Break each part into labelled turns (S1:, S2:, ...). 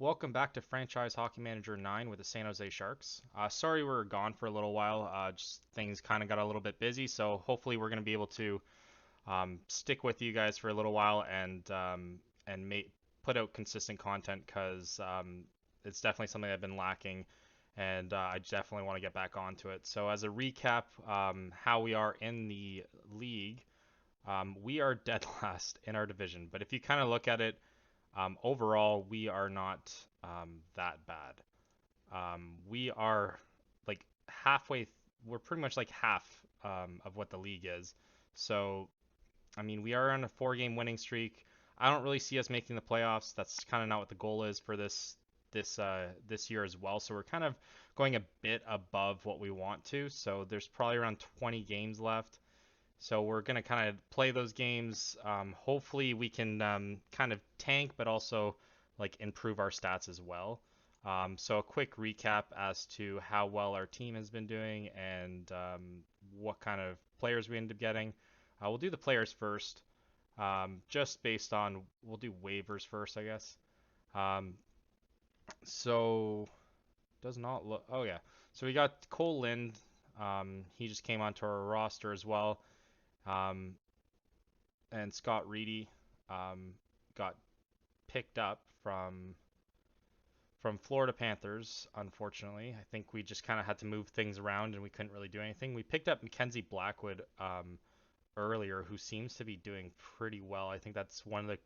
S1: Welcome back to Franchise Hockey Manager 9 with the San Jose Sharks. Sorry we were gone for a little while. Just things kind of got a little bit busy, so hopefully we're going to be able to stick with you guys for a little while and put out consistent content because it's definitely something I've been lacking, and I definitely want to get back onto it. So as a recap, how we are in the league, we are dead last in our division, but if you kind of look at it. Overall, we are not that bad. We are like halfway, we're pretty much like half of what the league is. So, I mean, we are on a 4 game winning streak. I don't really see us making the playoffs. That's kind of not what the goal is for this year as well. So we're kind of going a bit above what we want to. So there's probably around 20 games left. So we're going to kind of play those games. Hopefully we can kind of tank, but also like improve our stats as well. So a quick recap as to how well our team has been doing and what kind of players we end up getting. We'll do the players first, just based on we'll do waivers first, I guess. Um, so does not look. Oh yeah. So we got Cole Lind. He just came onto our roster as well. Um, and Scott Reedy got picked up from Florida Panthers. Unfortunately, I think we just kind of had to move things around and we couldn't really do anything. We picked up Mackenzie Blackwood earlier, who seems to be doing pretty well. I think that's one of the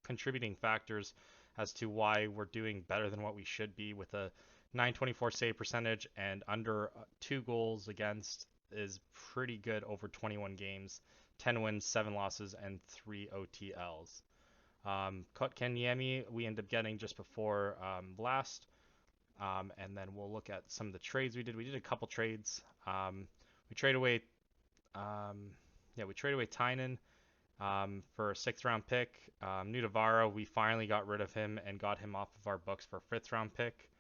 S1: contributing factors as to why we're doing better than what we should be with a 924 save percentage and under 2 goals against is pretty good over 21 games, 10 wins, 7 losses, and 3 OTLs. Kotkaniemi we end up getting just before last, and then we'll look at some of the trades we did. We did a couple trades. We trade away, um, yeah, we trade away Tynan for a 6th round pick. Nudavara, we finally got rid of him and got him off of our books for a 5th round pick.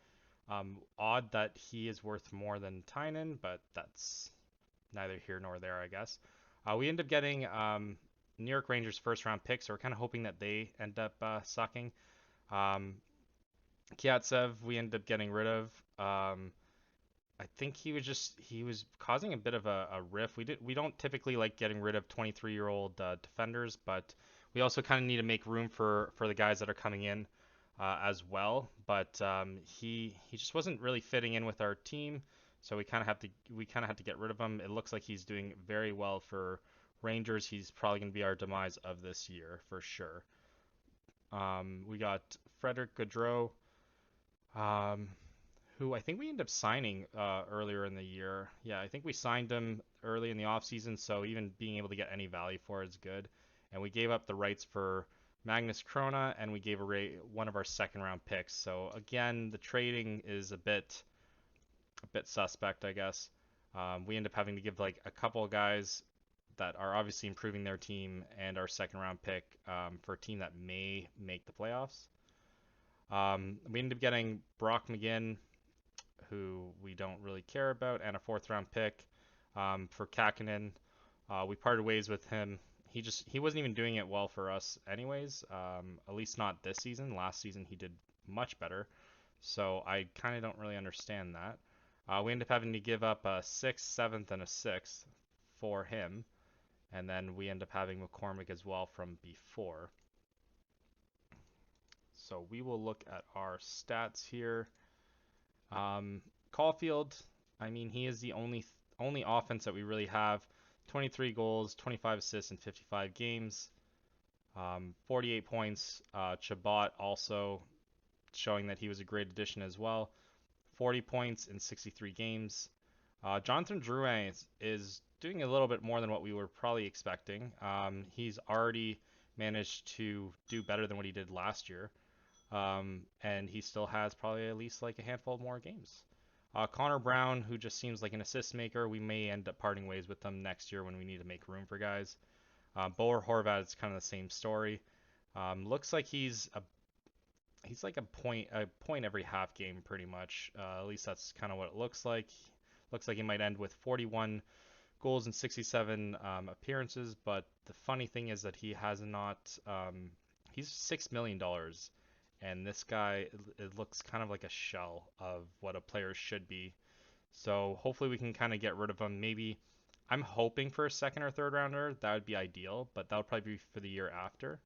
S1: Odd that he is worth more than Tynan, but that's neither here nor there, I guess. We end up getting New York Rangers 1st round picks, so we're kind of hoping that they end up sucking. Um, Kiatsev, we end up getting rid of. I think he was causing a bit of a riff. We don't typically like getting rid of 23-year-old defenders, but we also kind of need to make room for the guys that are coming in as well. But he just wasn't really fitting in with our team, so we kind of have to get rid of him. It looks like he's doing very well for Rangers. He's probably going to be our demise of this year for sure. We got Frederick Gaudreau, um, who I think we ended up signing earlier in the year. Yeah, I think we signed him early in the offseason, so even being able to get any value for it is good. And we gave up the rights for Magnus Krona, and we gave away one of our 2nd round picks. So again, the trading is a bit suspect, I guess. We end up having to give like a couple of guys that are obviously improving their team and our 2nd round pick for a team that may make the playoffs. We ended up getting Brock McGinn, who we don't really care about, and a 4th round pick for Kakinen. We parted ways with him. He wasn't even doing it well for us anyways. At least not this season. Last season he did much better. So I kind of don't really understand that. We ended up having to give up a 6th, 7th, and a 6th for him. And then we end up having McCormick as well from before. So we will look at our stats here. Caulfield, I mean, he is the only offense that we really have. 23 goals, 25 assists in 55 games, 48 points. Chabot also showing that he was a great addition as well. 40 points in 63 games. Jonathan Drouin is doing a little bit more than what we were probably expecting. He's already managed to do better than what he did last year. And he still has probably at least like a handful more games. Connor Brown, who just seems like an assist maker, we may end up parting ways with them next year when we need to make room for guys. Boer Horvat is kind of the same story. Looks like he's like a point every half game pretty much. At least that's kind of what it looks like. Looks like he might end with 41 goals and 67 appearances, but the funny thing is that he has not. He's $6 million and this guy, it looks kind of like a shell of what a player should be. So hopefully we can kind of get rid of him. Maybe I'm hoping for a second or third rounder. That would be ideal, but that would probably be for the year after.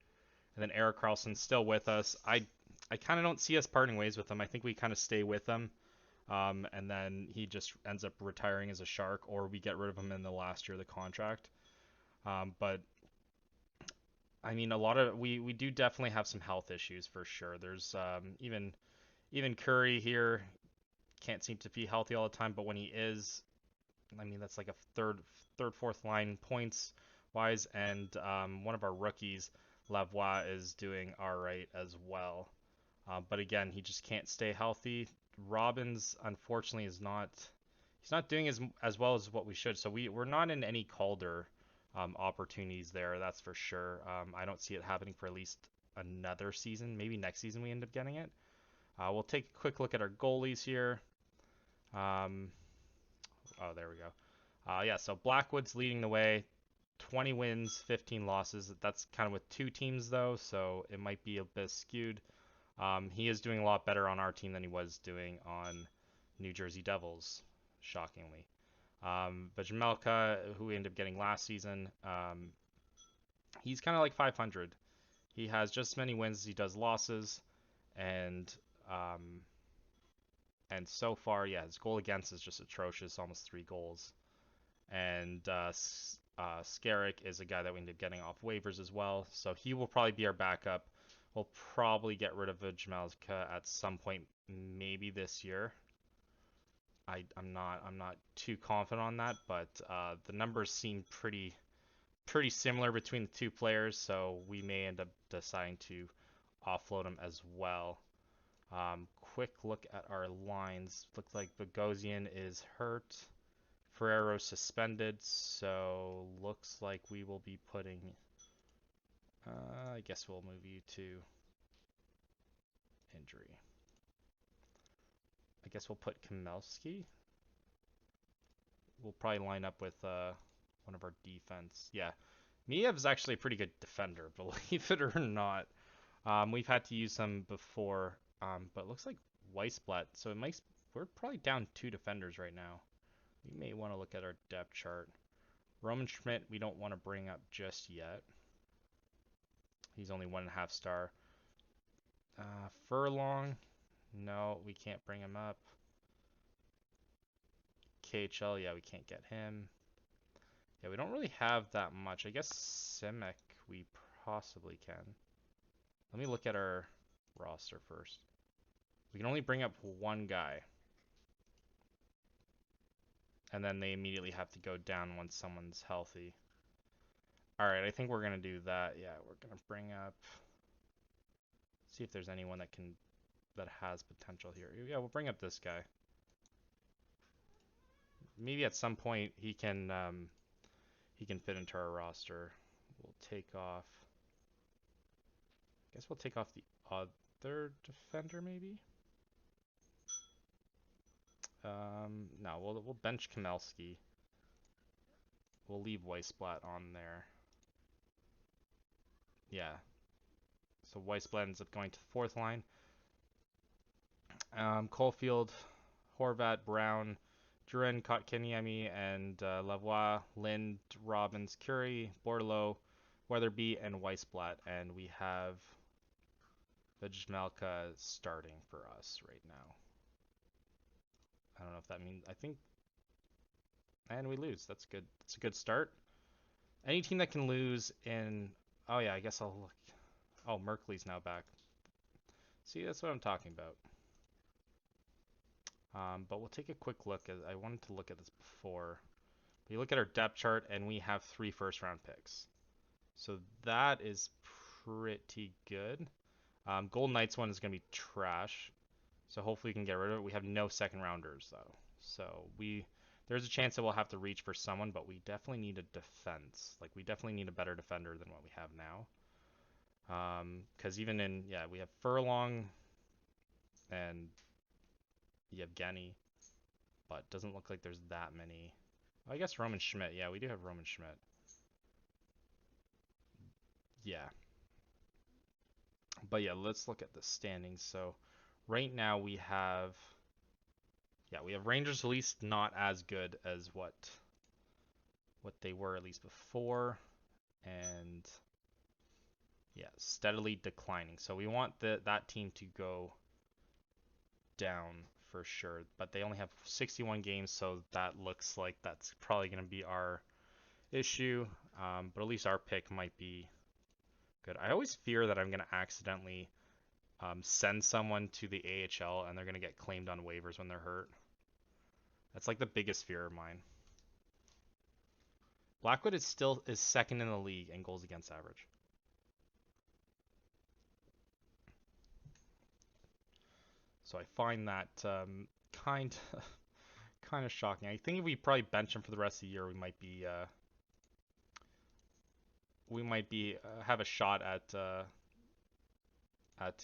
S1: And then Eric Carlson's still with us. I kind of don't see us parting ways with him. I think we kind of stay with him. And then he just ends up retiring as a Shark, or we get rid of him in the last year of the contract. But I mean, a lot of we do definitely have some health issues for sure. There's even Curry here can't seem to be healthy all the time, but when he is, I mean, that's like a fourth line points wise, and one of our rookies, Lavoie, is doing all right as well. But again, he just can't stay healthy. Robbins, unfortunately, is not. He's not doing as well as what we should. So we're not in any Calder opportunities there. That's for sure. I don't see it happening for at least another season. Maybe next season we end up getting it. We'll take a quick look at our goalies here. Um, oh, there we go. Yeah, so Blackwood's leading the way. 20 wins, 15 losses. That's kind of with two teams though, so it might be a bit skewed. He is doing a lot better on our team than he was doing on New Jersey Devils, shockingly. Vejmelka, who we ended up getting last season, he's kind of like 500. He has just as many wins as he does losses, and um, and so far, yeah, his goal against is just atrocious, almost 3 goals. And Skarek is a guy that we ended up getting off waivers as well, so he will probably be our backup. We'll probably get rid of Vejmelka at some point, maybe this year. I'm not too confident on that, but the numbers seem pretty similar between the two players, so we may end up deciding to offload him as well. Quick look at our lines. Looks like Bogosian is hurt. Ferrero suspended, so looks like we will be putting. I guess we'll move you to injury. I guess we'll put Kamelski. We'll probably line up with one of our defense. Yeah, Miev's actually a pretty good defender, believe it or not. We've had to use him before, but it looks like Weissblatt. So it makes we're probably down 2 defenders right now. We may want to look at our depth chart. Roman Schmidt, we don't want to bring up just yet. He's only 1.5 star. Furlong, no, we can't bring him up. KHL, yeah, we can't get him. Yeah, we don't really have that much. I guess Simic we possibly can. Let me look at our roster first. We can only bring up one guy. And then they immediately have to go down once someone's healthy. Alright, I think we're going to do that. Yeah, we're going to bring up... See if there's anyone that has potential here. Yeah, we'll bring up this guy. Maybe at some point he can fit into our roster. We'll take off... I guess we'll take off the other defender, maybe? No, we'll bench Kamelski. We'll leave Weissblatt on there. Yeah. So Weissblatt ends up going to the 4th line. Caulfield, Horvat, Brown, Duran, Kotkaniemi, and Lavoie, Lind, Robbins, Curie, Bordeaux, Weatherby, and Weissblatt. And we have Vejmelka starting for us right now. I don't know if that means... I think... And we lose. That's good. It's a good start. Any team that can lose in... Oh yeah, I guess I'll look... Oh, Merkley's now back. See, that's what I'm talking about. But we'll take a quick look. I wanted to look at this before. You look at our depth chart, and we have 3 first-round picks. So that is pretty good. Golden Knights one is going to be trash. So hopefully we can get rid of it. We have no second-rounders, though. So there's a chance that we'll have to reach for someone, but we definitely need a defense. Like, we definitely need a better defender than what we have now. Because even in... Yeah, we have Furlong and Yevgeny, but doesn't look like there's that many. I guess Roman Schmidt. Yeah, we do have Roman Schmidt. Yeah. But yeah, let's look at the standings. So right now we have Rangers at least not as good as what they were at least before, and yeah, steadily declining. So we want that team to go down for sure. But they only have 61 games, so that looks like that's probably going to be our issue. But at least our pick might be good. I always fear that I'm going to accidentally send someone to the AHL and they're going to get claimed on waivers when they're hurt. That's like the biggest fear of mine. Blackwood is second in the league in goals against average. So I find that kind kind of shocking. I think if we probably bench him for the rest of the year, we might be have a shot at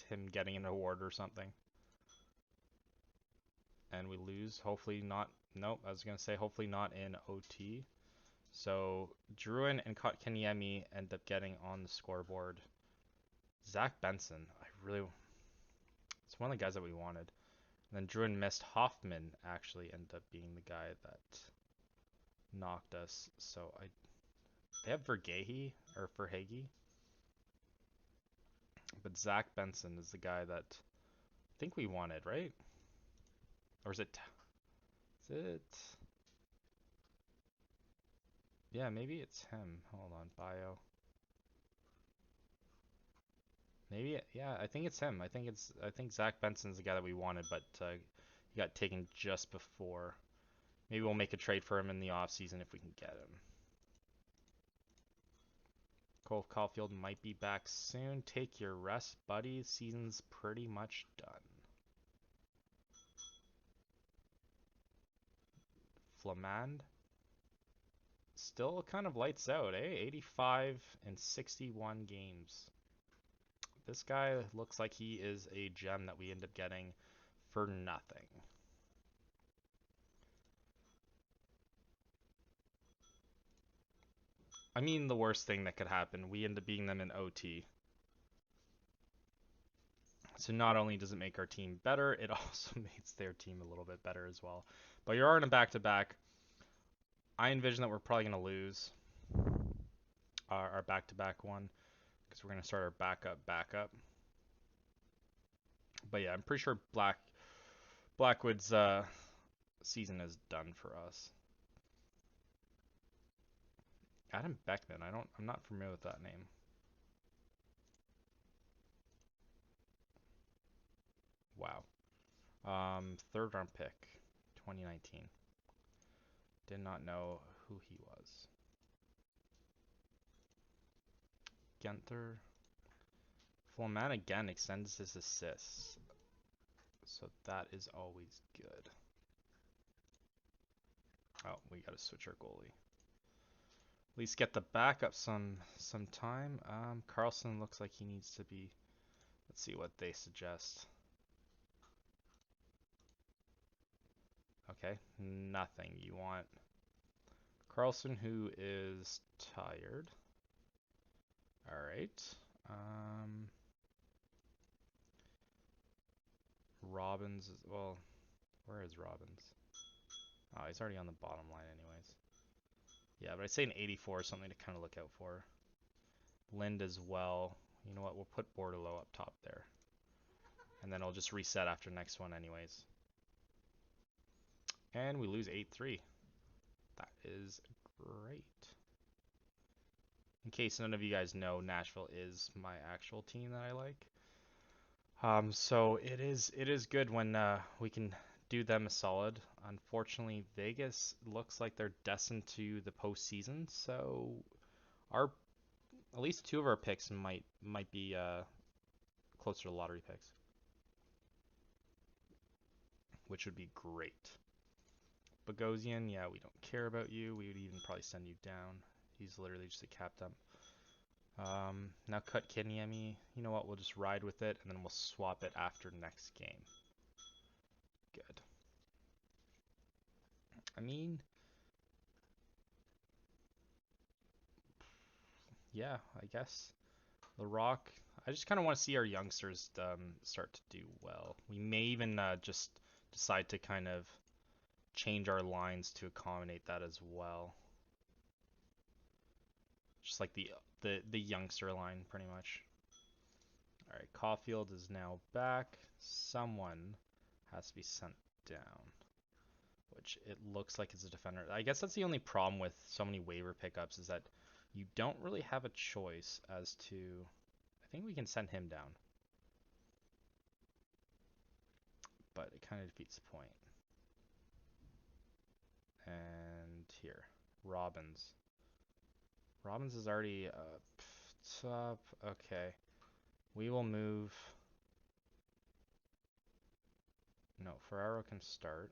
S1: him getting an award or something. And we lose. Hopefully not. Nope. I was gonna say hopefully not in OT. So Druin and Kotkaniemi end up getting on the scoreboard. Zach Benson, it's one of the guys that we wanted. And then Druin missed. Hoffman actually ended up being the guy that knocked us. So they have Verhage or Verhage, but Zach Benson is the guy that I think we wanted, right? Or is it? Is it? Yeah, maybe it's him. Hold on, bio. Yeah, I think it's him. I think Zach Benson's the guy that we wanted, but he got taken just before. Maybe we'll make a trade for him in the off season if we can get him. Cole Caulfield might be back soon. Take your rest, buddy. Season's pretty much done. Flamand still kind of lights out, eh? 85 and 61 games. This guy looks like he is a gem that we end up getting for nothing. I mean, the worst thing that could happen, we end up beating them in OT. So not only does it make our team better, it also makes their team a little bit better as well. But you're in a back-to-back. I envision that we're probably going to lose our back-to-back one because we're going to start our backup. But yeah, I'm pretty sure Blackwood's season is done for us. Adam Beckman, I'm not familiar with that name. Wow. Third round pick, 2019. Did not know who he was. Genther. Flaman again extends his assists. So that is always good. Oh, we gotta switch our goalie. At least get the backup some time. Carlson looks like he needs to be. Let's see what they suggest. Okay, nothing. You want Carlson, who is tired. All right. Robbins is, well, where is Robbins? Oh, he's already on the bottom line anyways. Yeah, but I'd say an 84 is something to kind of look out for. Lind as well. You know what? We'll put Bordelot up top there. And then I'll just reset after next one anyways. And we lose 8-3. That is great. In case none of you guys know, Nashville is my actual team that I like. So it is good when we can do them a solid. Unfortunately, Vegas looks like they're destined to the postseason, so our at least two of our picks might be closer to lottery picks, which would be great. Bogosian, yeah, we don't care about you. We would even probably send you down. He's literally just a cap dump. Now cut Kanyemi. You know what? We'll just ride with it, and then we'll swap it after next game. Good. I mean, yeah, I guess The Rock. I just kind of want to see our youngsters start to do well. We may even just decide to kind of change our lines to accommodate that as well. Just like the youngster line, pretty much. All right, Caulfield is now back. Someone has to be sent down, which it looks like is a defender. I guess that's the only problem with so many waiver pickups is that you don't really have a choice as to. I think we can send him down, but it kind of defeats the point. And here, Robbins. Robbins is already up top. Okay, we will move. No, Ferraro can start.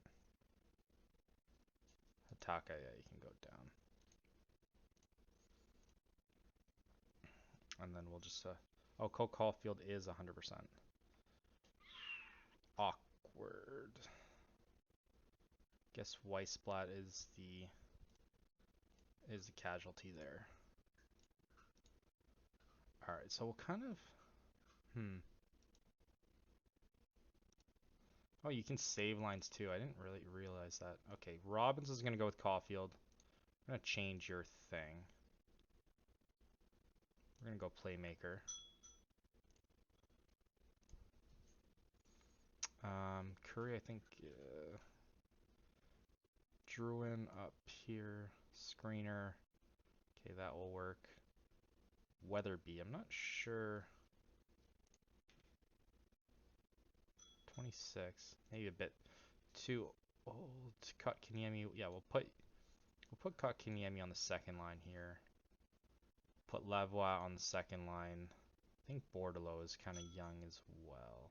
S1: Hataka, yeah, you can go down. And then we'll just, oh, Cole Caulfield is 100%. Awkward. Guess Weissblatt is the casualty there. All right, so we'll kind of, Oh, you can save lines too. I didn't really realize that. Okay, Robbins is gonna go with Caulfield. I'm gonna change your thing. We're gonna go playmaker. Curry, I think. Druin up here. Screener. Okay, that will work. Weatherby, I'm not sure. 26, maybe a bit too old. Kotkaniemi, yeah, we'll put Kotkaniemi on the second line here. Put Lavoie on the second line. I think Bordelot is kind of young as well.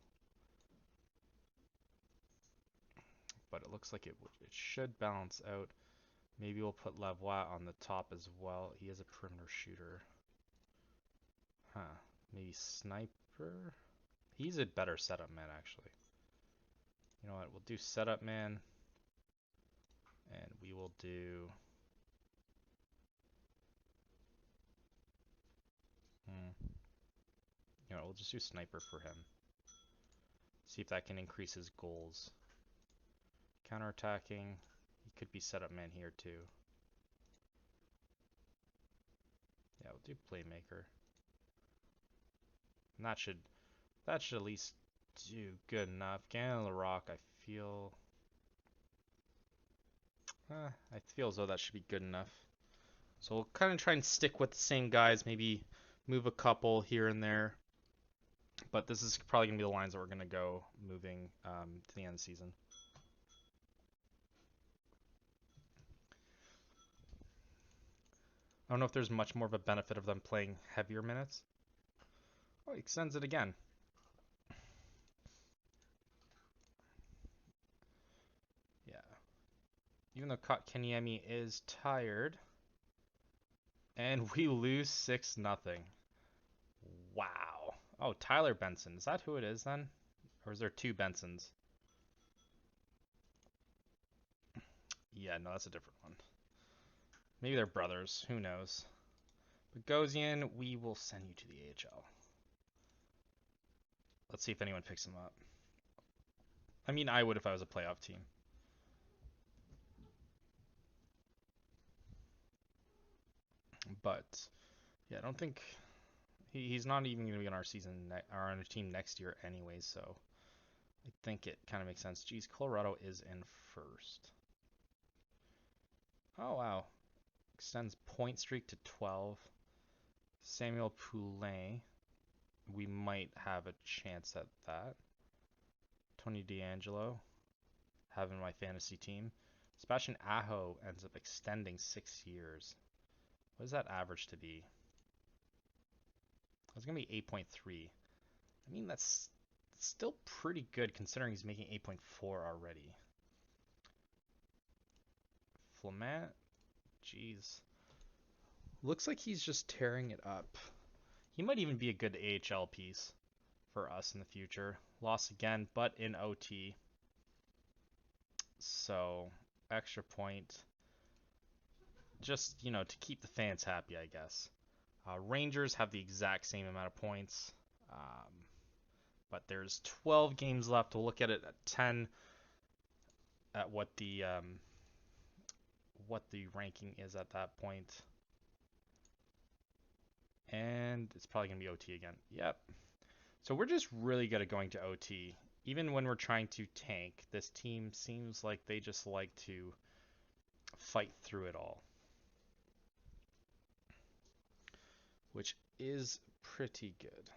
S1: But it looks like it should balance out. Maybe we'll put Lavoie on the top as well. He is a perimeter shooter. Huh. Maybe Sniper? He's a better setup man, actually. You know what? We'll do setup man. And we will do... You know, we'll just do Sniper for him. See if that can increase his goals. Counterattacking. He could be setup man here too. Yeah, we'll do playmaker. And that should at least do good enough. Gannon the Rock, I feel as though that should be good enough. So we'll kind of try and stick with the same guys, maybe move a couple here and there. But this is probably going to be the lines that we're going to go moving to the end of the season. I don't know if there's much more of a benefit of them playing heavier minutes. Oh, he extends it again. Yeah. Even though Kotkaniemi is tired. And we lose 6-0. Wow. Oh, Tyler Benson. Is that who it is then? Or is there two Bensons? Yeah, no, that's a different one. Maybe they're brothers. Who knows? Bogosian, we will send you to the AHL. Let's see if anyone picks him up. I mean, I would if I was a playoff team. But, yeah, I don't think... He's not even going to be on our or on our team next year anyway, so... I think it kind of makes sense. Geez, Colorado is in first. Oh, wow. Extends point streak to 12. Samuel Poulin. We might have a chance at that. Tony D'Angelo. Having my fantasy team. Sebastian Aho ends up extending 6 years. What does that average to be? It's going to be 8.3. I mean, that's still pretty good considering he's making 8.4 already. Flamant? Jeez. Looks like he's just tearing it up. He might even be a good AHL piece for us in the future. Lost again, but in OT. So, extra point. Just, you know, to keep the fans happy, I guess. Rangers have the exact same amount of points, but there's 12 games left. We'll look at it at 10 at what the ranking is at that point. And it's probably going to be OT again. Yep. So we're just really good at going to OT. Even when we're trying to tank, this team seems like they just like to fight through it all, which is pretty good.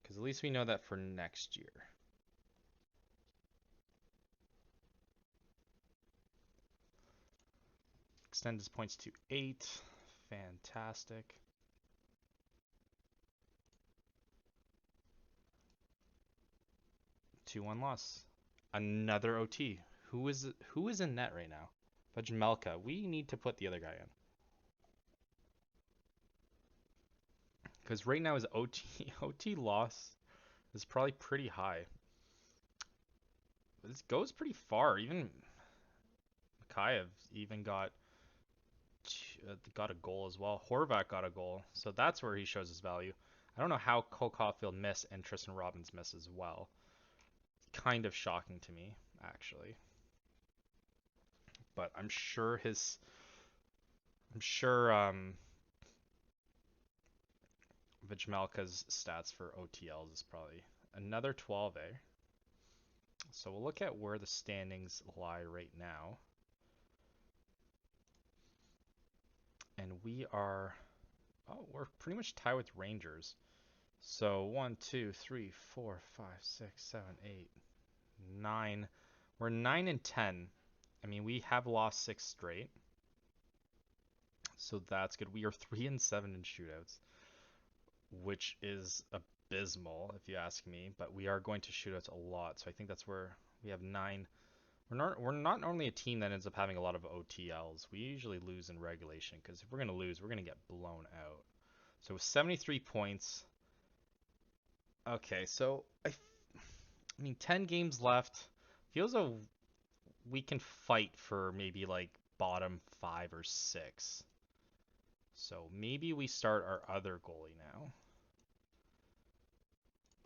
S1: Because at least we know that for next year. Extend his points to 8. Fantastic. Two one loss. Another OT. Who is in net right now? Vajmelka. We need to put the other guy in. Because right now his OT loss is probably pretty high. This goes pretty far. Even Mikhaev even got a goal as well. Horvat got a goal, so that's where he shows his value. I don't know how Cole Caulfield missed and Tristan Robbins missed as well. Kind of shocking to me, actually. But I'm sure Vajmelka's stats for OTLs is probably another 12, eh? So we'll look at where the standings lie right now. And we're pretty much tied with Rangers. So 1, 2, 3, 4, 5, 6, 7, 8, 9. We're 9 and 10. I mean, we have lost 6 straight. So that's good. We are 3 and 7 in shootouts, which is abysmal if you ask me, but we are going to shootouts a lot. So I think that's where we have 9. We're not normally a team that ends up having a lot of OTLs. We usually lose in regulation because if we're going to lose, we're going to get blown out. So 73 points. Okay, so I mean 10 games left. Feels like we can fight for maybe like bottom 5 or 6. So maybe we start our other goalie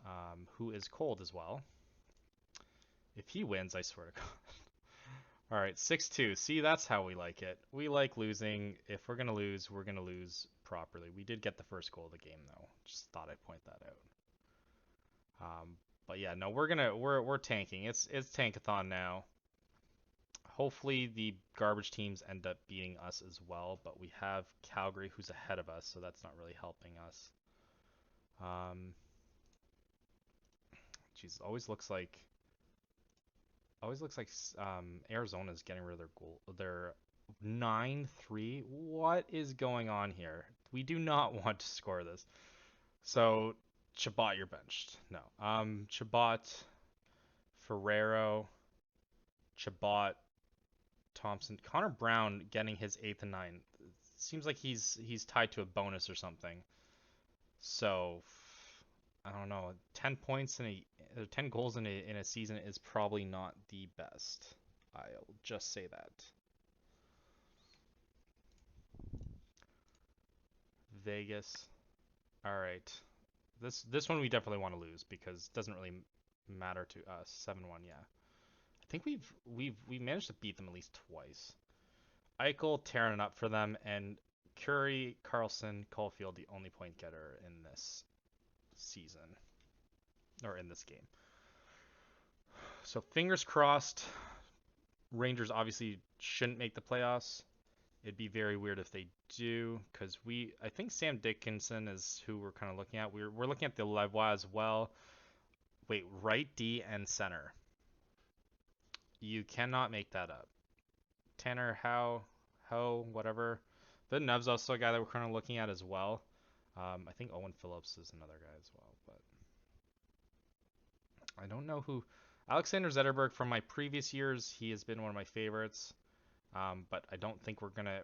S1: now, who is cold as well. If he wins, I swear to God. All right, 6-2. See, that's how we like it. We like losing. If we're gonna lose properly. We did get the first goal of the game though. Just thought I'd point that out. But yeah, no, we're tanking. It's tankathon now. Hopefully the garbage teams end up beating us as well, but we have Calgary who's ahead of us, so that's not really helping us. Jeez, always looks like Arizona's getting rid of their goal. They're 9-3. What is going on here? We do not want to score this. So Chabot, you're benched. No. Chabot, Ferrero, Chabot, Thompson, Connor Brown getting his 8th and 9th. Seems like he's tied to a bonus or something. So I don't know. 10 points 10 goals in a season is probably not the best. I'll just say that. Vegas. All right. This one we definitely want to lose because it doesn't really matter to us. 7-1, yeah. I think we managed to beat them at least twice. Eichel tearing it up for them, and Curry, Carlson, Caulfield the only point getter in this season or in this game. So fingers crossed. Rangers obviously shouldn't make the playoffs. It'd be very weird if they do, because I think Sam Dickinson is who we're kind of looking at. We're looking at the Lavoie as well. Wait, right D and center. You cannot make that up. Tanner, whatever. Villeneuve's also a guy that we're kind of looking at as well. I think Owen Phillips is another guy as well, but I don't know who. Alexander Zetterberg from my previous years, he has been one of my favorites. But I don't think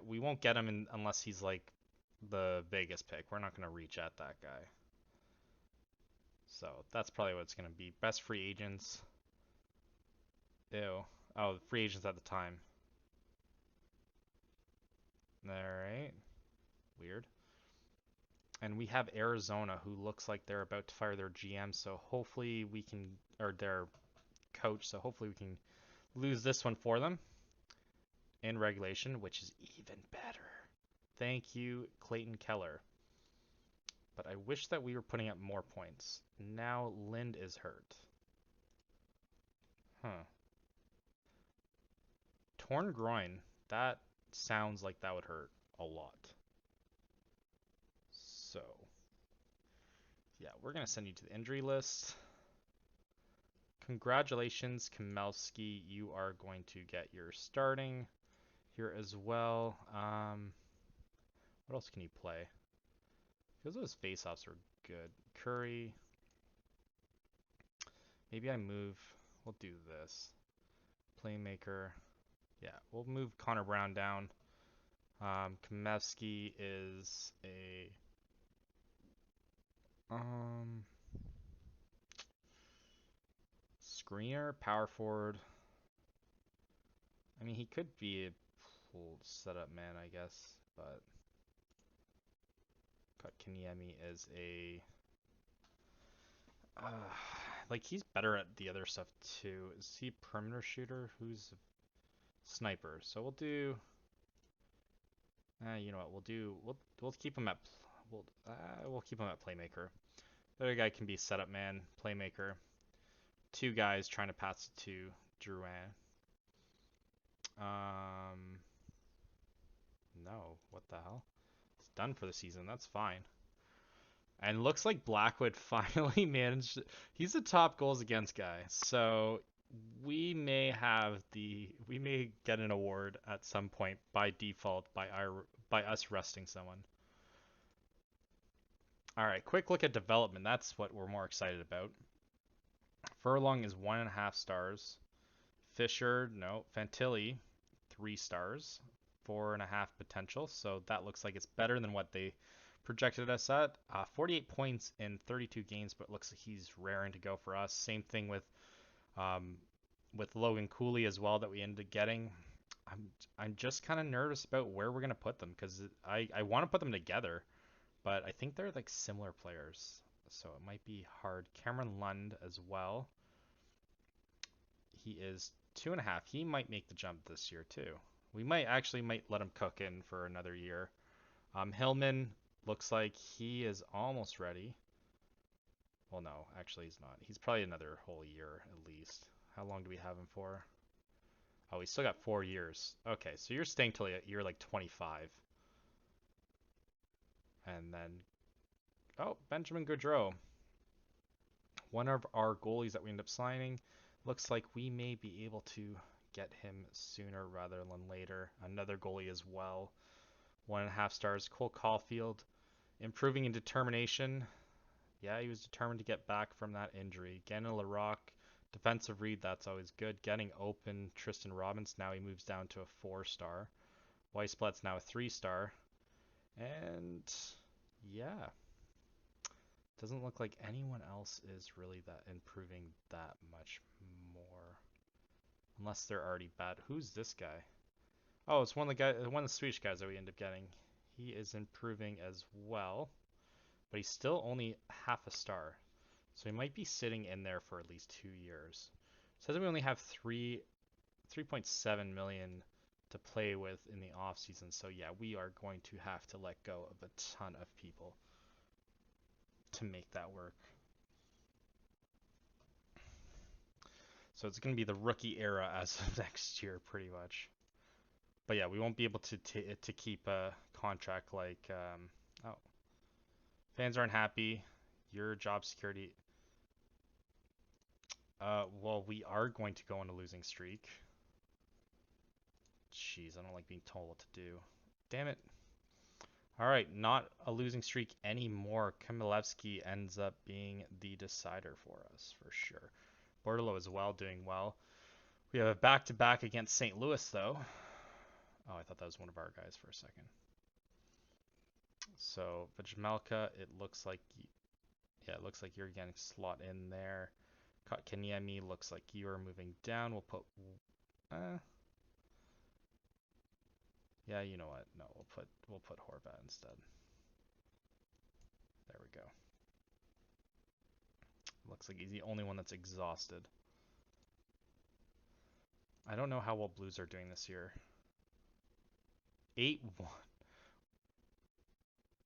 S1: we won't get him unless he's like the Vegas pick. We're not gonna reach at that guy. So that's probably what it's gonna be. Best free agents. Ew. Oh, free agents at the time. All right. Weird. And we have Arizona, who looks like they're about to fire their GM, so hopefully we can, or their coach, so hopefully we can lose this one for them in regulation, which is even better. Thank you, Clayton Keller. But I wish that we were putting up more points. Now Lind is hurt. Huh. Torn groin. That sounds like that would hurt a lot. So, yeah, we're going to send you to the injury list. Congratulations, Kamelski. You are going to get your starting here as well. What else can you play? Because those face-offs are good. Curry. Maybe I move. We'll do this. Playmaker. Yeah, we'll move Connor Brown down. Kamevsky is a screener, power forward. I mean, he could be a full setup man, I guess, but Kotkaniemi is a like he's better at the other stuff too. Is he a perimeter shooter? Who's a sniper? So we'll do. You know what? We'll keep him at we'll keep him at playmaker. The other guy can be setup man, playmaker. Two guys trying to pass it to Drouin. No, what the hell? It's done for the season. That's fine. And looks like Blackwood finally managed. He's the top goals against guy. So we may get an award at some point by default by us resting someone. All right, quick look at development. That's what we're more excited about. Furlong is 1.5 stars. Fisher, no. Fantilli, 3 stars. 4.5 potential. So that looks like it's better than what they projected us at. 48 points in 32 games, but it looks like he's raring to go for us. Same thing with Logan Cooley as well that we ended up getting. I'm just kind of nervous about where we're gonna put them because I want to put them together, but I think they're like similar players, so it might be hard. Cameron Lund as well. He is 2.5. He might make the jump this year too. We might let him cook in for another year. Hillman looks like he is almost ready. Well, no, actually he's not. He's probably another whole year at least. How long do we have him for? Oh, we still got 4 years. Okay, so you're staying till you're like 25. And then, oh, Benjamin Gaudreau. One of our goalies that we end up signing. Looks like we may be able to get him sooner rather than later. Another goalie as well. 1.5 stars. Cole Caulfield. Improving in determination. Yeah, he was determined to get back from that injury. Gannon Larocque, defensive read, that's always good. Getting open, Tristan Robbins, now he moves down to a 4-star. Weissblatt's now a 3-star. And yeah, doesn't look like anyone else is really that improving that much more. Unless they're already bad. Who's this guy? Oh, it's one of the Swedish guys that we end up getting. He is improving as well, but he's still only half a star. So he might be sitting in there for at least 2 years. It says we only have 3.7 million to play with in the off season. So yeah, we are going to have to let go of a ton of people to make that work. So it's going to be the rookie era as of next year, pretty much. But yeah, we won't be able to keep a contract like oh, fans aren't happy. Your job security. Well, we are going to go on a losing streak. Jeez, I don't like being told what to do. Damn it. All right, not a losing streak anymore. Kamilevsky ends up being the decider for us, for sure. Bordelot as well, doing well. We have a back-to-back against St. Louis, though. Oh, I thought that was one of our guys for a second. So, Vajmelka, it looks like you're getting slot in there. Kotkaniemi looks like you are moving down. We'll put yeah, you know what? No, we'll put Horvat instead. looks like he's the only one that's exhausted. I don't know how well Blues are doing this year. 8-1.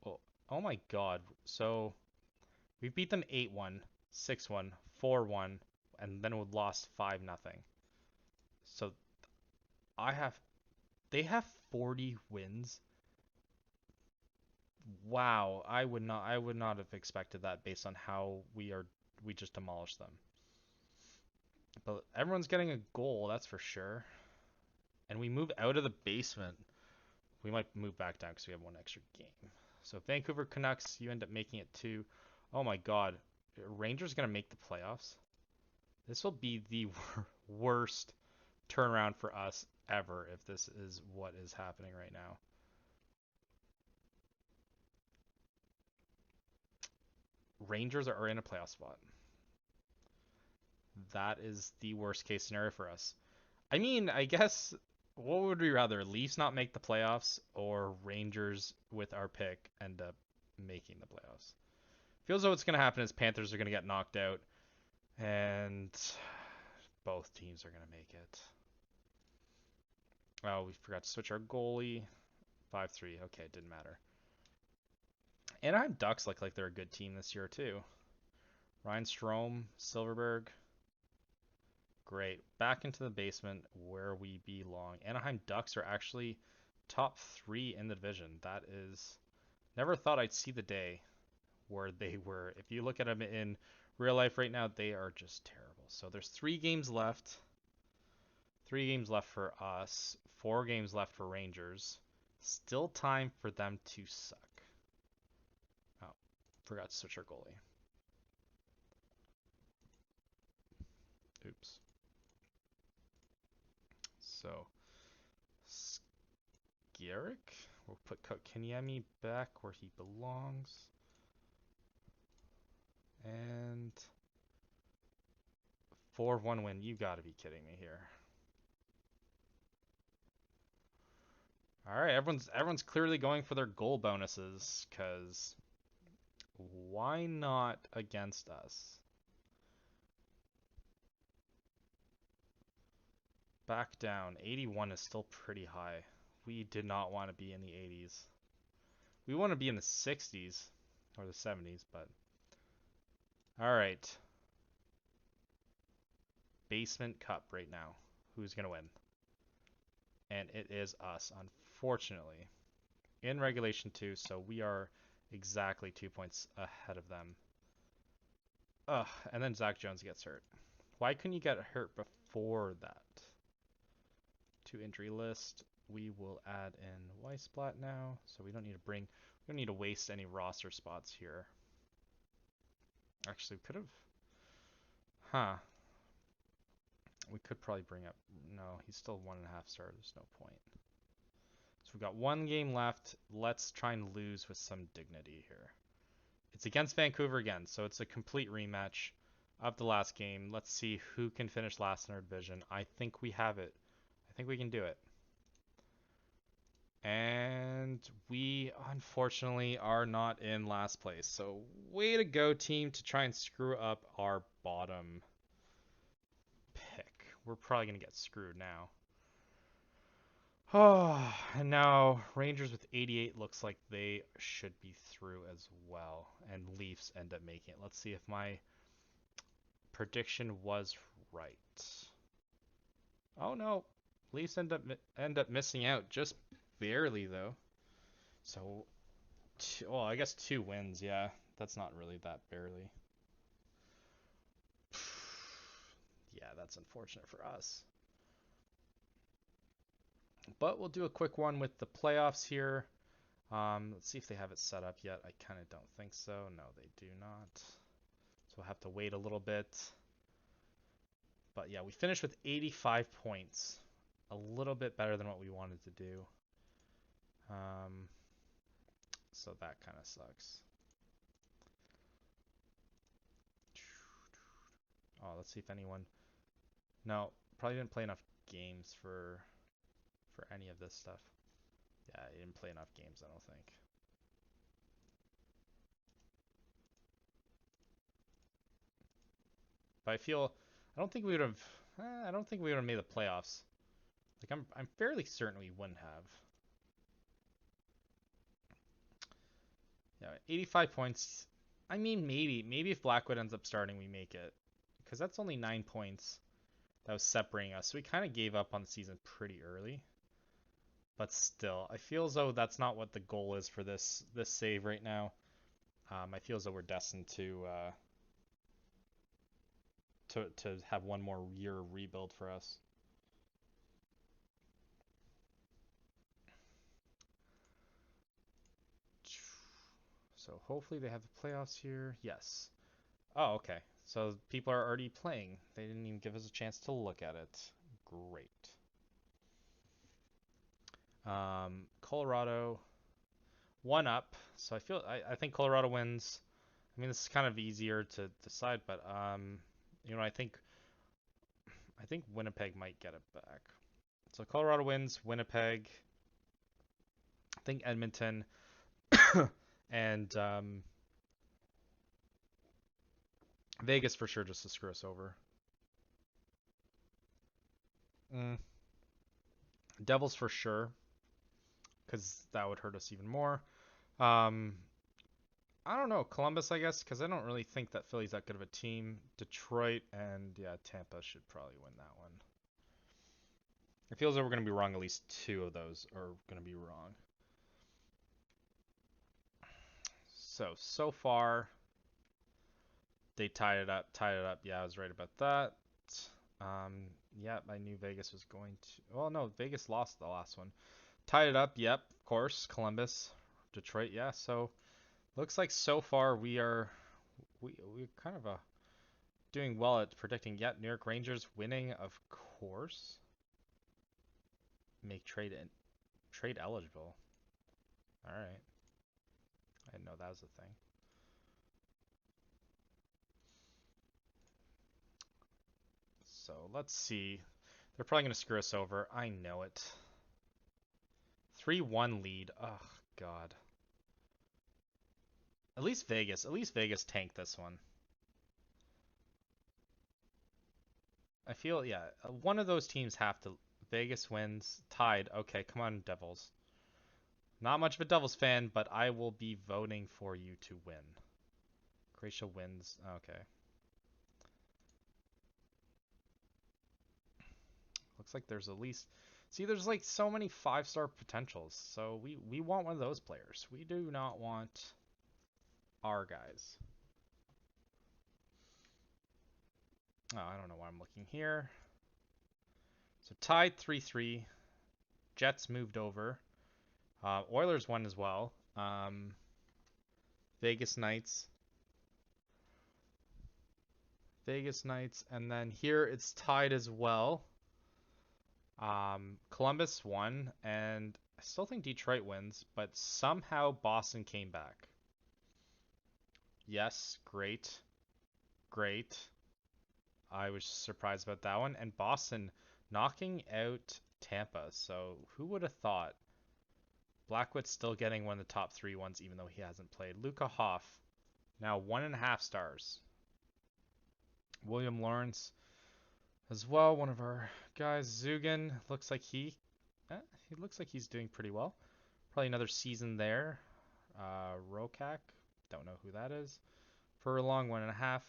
S1: Oh, oh my god. So we beat them 8-1, 6-1, 4-1, and then we lost 5-0. So I have they have 40 wins. Wow, I would not have expected that based on how we just demolished them. But everyone's getting a goal, that's for sure. And we move out of the basement. We might move back down because we have one extra game. So Vancouver Canucks, you end up making it to. Oh my God, Rangers gonna make the playoffs. This will be the worst turnaround for us ever if this is what is happening right now. Rangers are in a playoff spot. That is the worst case scenario for us. I mean, I guess what would we rather? Leafs not make the playoffs or Rangers with our pick end up making the playoffs? Feels though what's going to happen is Panthers are going to get knocked out and both teams are going to make it. Oh, we forgot to switch our goalie. 5-3. Okay, it didn't matter. Anaheim Ducks look like they're a good team this year too. Ryan Strome, Silverberg. Great. Back into the basement where we belong. Anaheim Ducks are actually top 3 in the division. That is never thought I'd see the day where they were. If you look at them in real life right now, they are just terrible. So there's 3 games left. 3 games left for us. 4 games left for Rangers. Still time for them to suck. Oh, forgot to switch our goalie. Oops. So, Garrick. We'll put Kotkaniemi back where he belongs. And 4-1 win. You gotta be kidding me here. All right, everyone's clearly going for their goal bonuses because why not against us? Back down. 81 is still pretty high. We did not want to be in the 80s. We want to be in the 60s or the 70s, but all right. Basement Cup right now. Who's going to win? And it is us, unfortunately. In regulation 2, so we are exactly 2 points ahead of them. Ugh, and then Zach Jones gets hurt. Why couldn't you get hurt before that? To injury list, we will add in Weissblatt now, so we don't need to waste any roster spots here. Actually, we could have, we could probably bring up, no, he's still 1.5 star, there's no point. So we've got 1 game left. Let's try and lose with some dignity here. It's against Vancouver again, so it's a complete rematch of the last game. Let's see who can finish last in our division. I think we have it. I think we can do it. And we unfortunately are not in last place. So way to go, team, to try and screw up our bottom pick. We're probably going to get screwed now. Oh, and now Rangers with 88 looks like they should be through as well. And Leafs end up making it. Let's see if my prediction was right. Oh no, Leafs end up missing out just barely though. So, well, I guess 2 wins. Yeah, that's not really that barely. Yeah, that's unfortunate for us. But we'll do a quick one with the playoffs here. Let's see if they have it set up yet. I kind of don't think so. No, they do not. So we'll have to wait a little bit. But yeah, we finished with 85 points. A little bit better than what we wanted to do. So that kind of sucks. Oh, let's see if anyone. No, probably didn't play enough games for any of this stuff. Yeah, he didn't play enough games, I don't think. But I don't think we would have. I don't think we would have made the playoffs. Like I'm fairly certain we wouldn't have. Yeah, 85 points. I mean, maybe if Blackwood ends up starting, we make it, because that's only 9 points that was separating us. So we kind of gave up on the season pretty early. But still, I feel as though that's not what the goal is for this save right now. I feel as though we're destined to have one more year of rebuild for us. So hopefully they have the playoffs here. Yes. Oh, okay. So people are already playing. They didn't even give us a chance to look at it. Great. Colorado one up. So I think Colorado wins. I mean, this is kind of easier to decide, but I think Winnipeg might get it back. So Colorado wins. Winnipeg. I think Edmonton and Vegas for sure, just to screw us over. Mm, Devils for sure, because that would hurt us even more. Um, I don't know. Columbus, I guess, because I don't really think that Philly's that good of a team. Detroit and yeah, Tampa should probably win that one. It feels like we're going to be wrong. At least two of those are going to be wrong. So far, they tied it up. Tied it up. Yeah, I was right about that. Yeah, I knew Vegas was going to. Well, no, Vegas lost the last one. Tied it up. Yep, of course. Columbus, Detroit. Yeah. So looks like so far we kind of doing well at predicting. Yet New York Rangers winning, of course. Make trade eligible. All right. I didn't know that was a thing. So let's see. They're probably gonna screw us over. I know it. 3-1 lead. Oh God. At least Vegas tanked this one. I feel, yeah, one of those teams have to. Vegas wins, tied. Okay, come on, Devils. Not much of a Devils fan, but I will be voting for you to win. Croatia wins. Okay. Looks like there's at least. See, there's like so many 5-star potentials. So we want one of those players. We do not want our guys. Oh, I don't know why I'm looking here. So tied 3-3. Jets moved over. Oilers won as well. Vegas Knights. Vegas Knights. And then here it's tied as well. Columbus won, and I still think Detroit wins, but somehow Boston came back. Yes, great. Great. I was surprised about that one. And Boston knocking out Tampa. So who would have thought? Blackwood's still getting one of the top 3 ones, even though he hasn't played. Luka Hoff, now 1.5 stars. William Lawrence as well, one of our guys. Zugan he looks like he's doing pretty well. Probably another season there. Rokak, don't know who that is. Furlong, 1.5.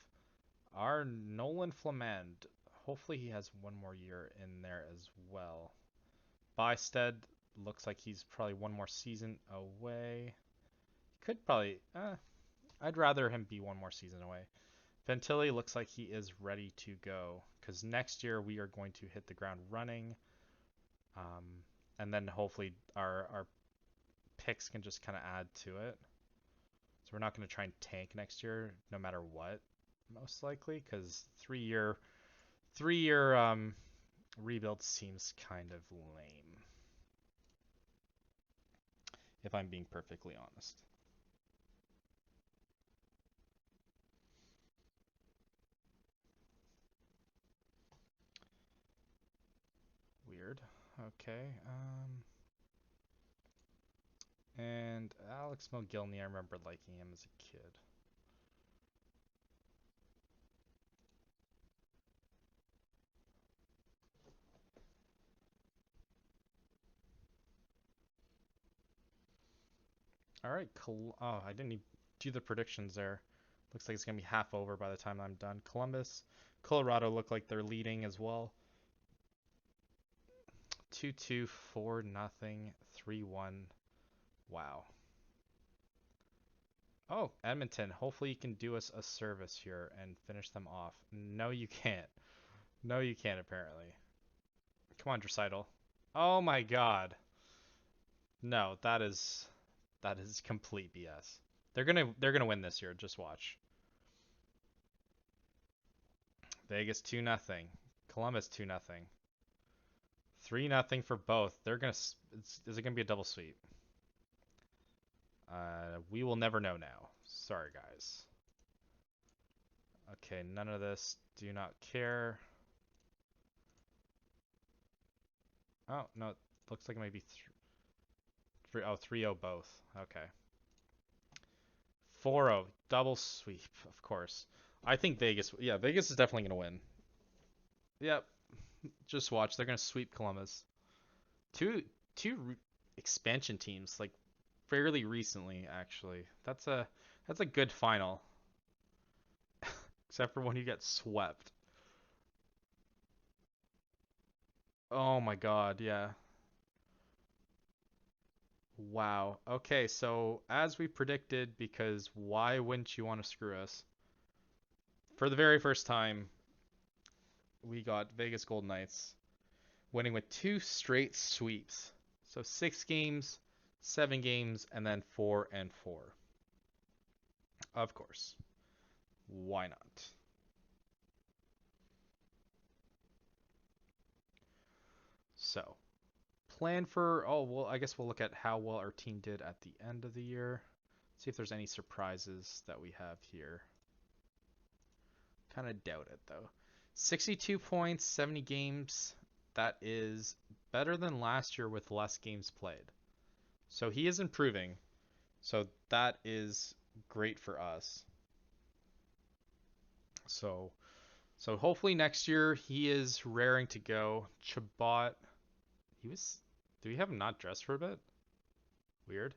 S1: Our Nolan Flamand, hopefully he has one more year in there as well. Bysted looks like he's probably one more season away. Could probably, I'd rather him be one more season away. Ventilli looks like he is ready to go, because next year we are going to hit the ground running. And then hopefully our picks can just kind of add to it. So we're not going to try and tank next year, no matter what, most likely, because three year rebuild seems kind of lame, if I'm being perfectly honest. Weird. Okay. And Alex Mogilny, I remember liking him as a kid. All right. Oh, I didn't even do the predictions there. Looks like it's gonna be half over by the time I'm done. Columbus, Colorado look like they're leading as well. 2-2, 4-0, 3-1. Wow. Oh, Edmonton. Hopefully you can do us a service here and finish them off. No, you can't. No, you can't apparently. Come on, Draisaitl. Oh my God. No, that is complete BS. They're gonna win this year. Just watch. Vegas 2-0. Columbus 2-0. 3-0 for both. Is it gonna be a double sweep? We will never know now. Sorry, guys. Okay, none of this. Do not care. Oh no, looks like it might be 3-0 both. Okay. 4-0 double sweep, of course. I think Vegas. Yeah, Vegas is definitely gonna win. Yep. Just watch. They're gonna sweep Columbus. Two expansion teams like fairly recently actually. That's a good final. Except for when you get swept. Oh my God, yeah. Wow. Okay, so as we predicted, because why wouldn't you want to screw us? For the very first time, we got Vegas Golden Knights winning with two straight sweeps. So 6 games, 7 games, and then 4-4. Of course. Why not? So, plan for, oh, well, I guess we'll look at how well our team did at the end of the year. See if there's any surprises that we have here. Kind of doubt it, though. 62 points, 70 games. That is better than last year with less games played. So he is improving. So that is great for us. So so hopefully next year he is raring to go. Chabot, he was. Do we have him not dressed for a bit? Weird.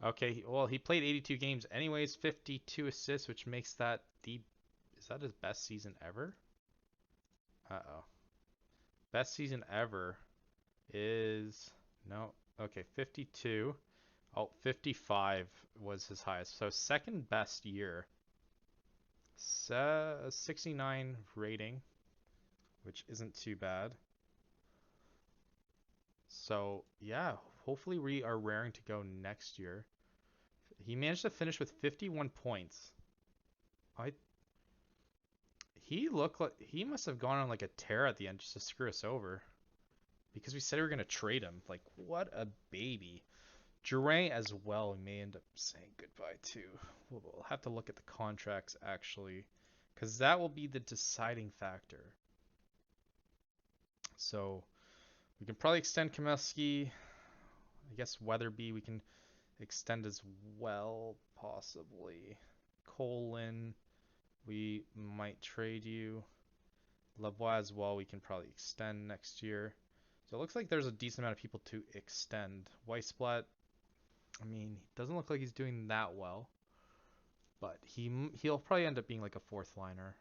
S1: Okay, well he played 82 games anyways, 52 assists, which makes that the. Is that his best season ever? Uh-oh. Best season ever is no. Okay, 52. Oh, 55 was his highest. So second best year. 69 rating, which isn't too bad. So, yeah, hopefully we are raring to go next year. He managed to finish with 51 points. I He looked like he must have gone on like a tear at the end just to screw us over because we said we were going to trade him. Like, what a baby. Duray as well, we may end up saying goodbye to. We'll have to look at the contracts actually, because that will be the deciding factor. So we can probably extend Kamelsky. I guess Weatherby we can extend as well, possibly. Colin, we might trade you. Lavoie as well, we can probably extend next year. So it looks like there's a decent amount of people to extend. Weissblatt, I mean, he doesn't look like he's doing that well, but he'll probably end up being like a fourth liner.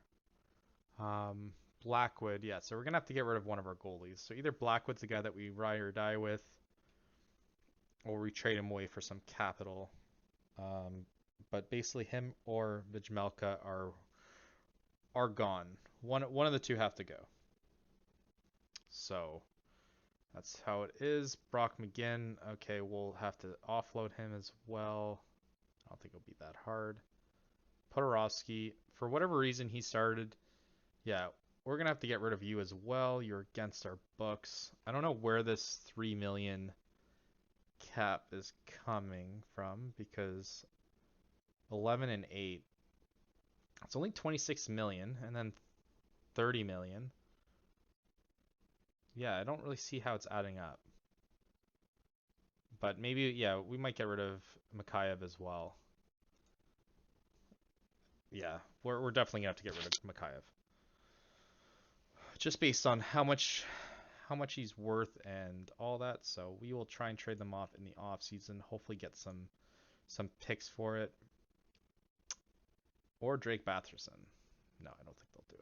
S1: Um, Blackwood, yeah. So we're gonna have to get rid of one of our goalies. So either Blackwood's the guy that we ride or die with, or we trade him away for some capital. Um, but basically, him or Vijmelka are gone. One of the two have to go. So that's how it is. Brock McGinn, okay, we'll have to offload him as well. I don't think it'll be that hard. Podorowski, for whatever reason he started, yeah, we're gonna have to get rid of you as well. You're against our books. I don't know where this 3 million cap is coming from because 11 and 8. It's only 26 million and then 30 million. Yeah, I don't really see how it's adding up. But maybe, yeah, we might get rid of Mikheyev as well. Yeah, we're definitely gonna have to get rid of Mikheyev. Just based on how much he's worth and all that. So we will try and trade them off in the off season. Hopefully get some some picks for it. Or Drake Batherson. No, I don't think they'll do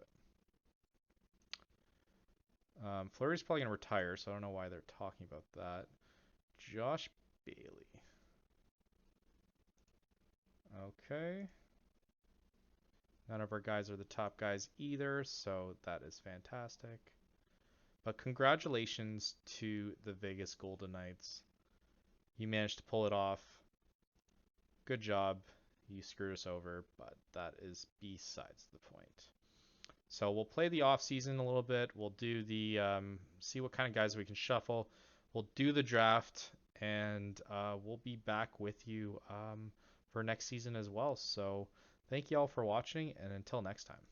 S1: it. Fleury's probably going to retire, so I don't know why they're talking about that. Josh Bailey. Okay. None of our guys are the top guys either, so that is fantastic. But congratulations to the Vegas Golden Knights. You managed to pull it off. Good job. You screwed us over, but that is besides the point. So we'll play the off season a little bit. We'll do the see what kind of guys we can shuffle. We'll do the draft, and we'll be back with you for next season as well. So thank you all for watching, and until next time.